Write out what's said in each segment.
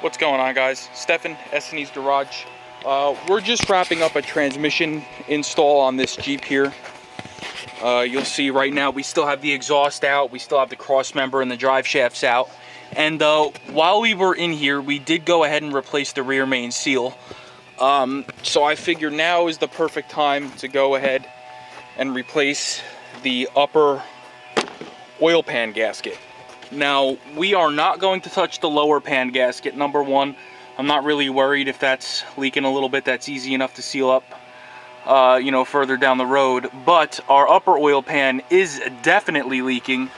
What's going on, guys? Stefan, S&E's Garage. We're just wrapping up a transmission install on this Jeep here. You'll see right now we still have the exhaust out, we still have the cross member and the drive shafts out. And while we were in here, we did go ahead and replace the rear main seal. So I figure now is the perfect time to go ahead and replace the upper oil pan gasket. Now, we are not going to touch the lower pan gasket, number one. I'm not really worried if that's leaking a little bit. That's easy enough to seal up, further down the road. But our upper oil pan is definitely leaking,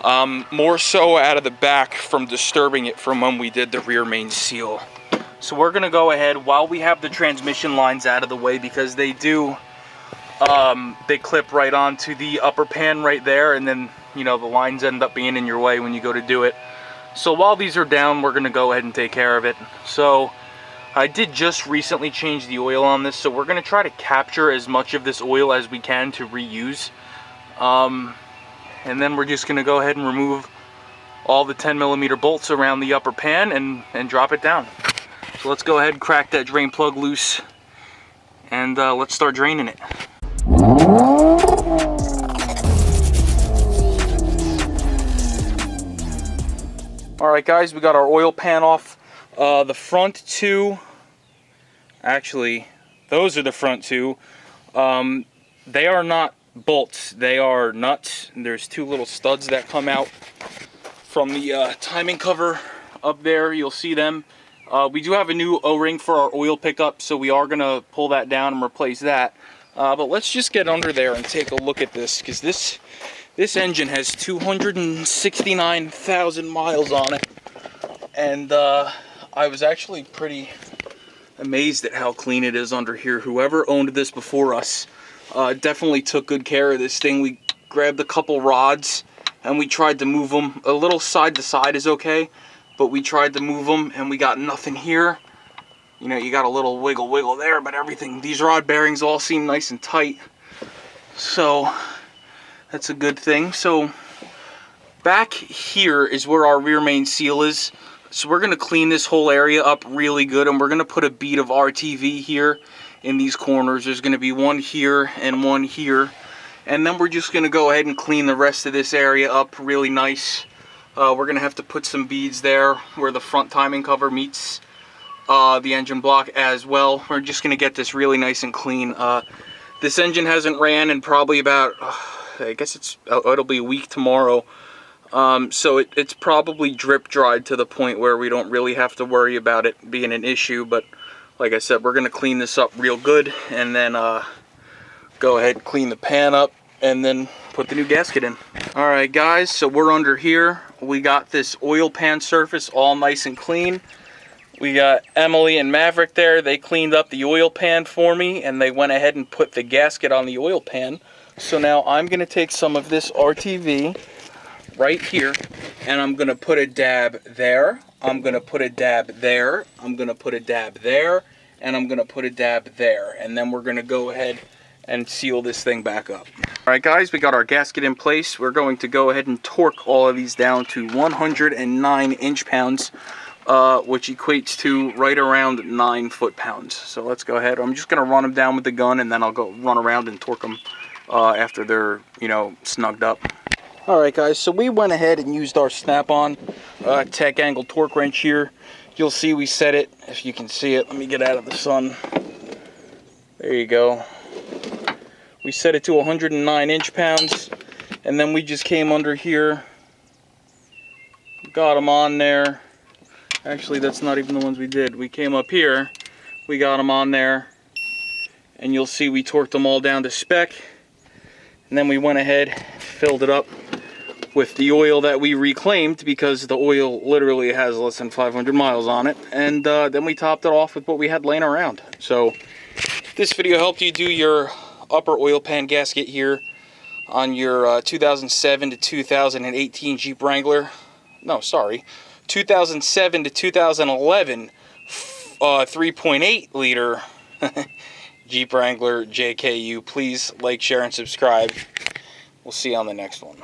more so out of the back from disturbing it from when we did the rear main seal. So we're going to go ahead while we have the transmission lines out of the way, because they do, they clip right onto the upper pan right there, and then the lines end up being in your way when you go to do it. So while these are down, we're going to go ahead and take care of it. So I did just recently change the oil on this, so we're going to try to capture as much of this oil as we can to reuse. And then we're just going to go ahead and remove all the 10mm bolts around the upper pan and drop it down. So let's go ahead and crack that drain plug loose, and let's start draining it. Alright guys, we got our oil pan off. The front two, actually, those are the front two. They are not bolts, they are nuts. There's two little studs that come out from the timing cover up there. You'll see them. We do have a new O-ring for our oil pickup, so we are going to pull that down and replace that. But let's just get under there and take a look at this, because this engine has 269,000 miles on it, and I was actually pretty amazed at how clean it is under here. Whoever owned this before us definitely took good care of this thing. We grabbed a couple rods and we tried to move them. A little side to side is okay, but we tried to move them and we got nothing here. You got a little wiggle there, but everything, these rod bearings all seem nice and tight, so that's a good thing. So back here is where our rear main seal is. So we're going to clean this whole area up really good, and we're going to put a bead of RTV here in these corners. There's going to be one here and one here, and then we're just going to go ahead and clean the rest of this area up really nice. We're going to have to put some beads there where the front timing cover meets the engine block as well. We're just going to get this really nice and clean. This engine hasn't ran in probably about I guess it'll be a week tomorrow, so it's probably drip dried to the point where we don't really have to worry about it being an issue. But like I said, we're going to clean this up real good, and then go ahead and clean the pan up, and then put the new gasket in. Alright guys, so we're under here. We got this oil pan surface all nice and clean. We got Emily and Maverick there. They cleaned up the oil pan for me, and they went ahead and put the gasket on the oil pan. So now I'm going to take some of this RTV right here, and I'm going to put a dab there. I'm going to put a dab there. I'm going to put a dab there. And I'm going to put a dab there. And then we're going to go ahead and seal this thing back up. Alright guys, we got our gasket in place. We're going to go ahead and torque all of these down to 109 inch-pounds, which equates to right around 9 foot-pounds. So let's go ahead. I'm just going to run them down with the gun, and then I'll go run around and torque them after they're, snugged up. Alright guys, so we went ahead and used our snap-on tech angle torque wrench here. You'll see we set it, if you can see it, let me get out of the sun. There you go. We set it to 109 inch-pounds, and then we just came under here, got them on there. Actually, that's not even the ones we did. We came up here, we got them on there, and you'll see we torqued them all down to spec. And then we went ahead, filled it up with the oil that we reclaimed, because the oil literally has less than 500 miles on it. And then we topped it off with what we had laying around. So if this video helped you do your upper oil pan gasket here on your 2007 to 2018 Jeep Wrangler. No, sorry. 2007 to 2011 3.8 liter Jeep Wrangler JKU. Please like, share, and subscribe. We'll see you on the next one.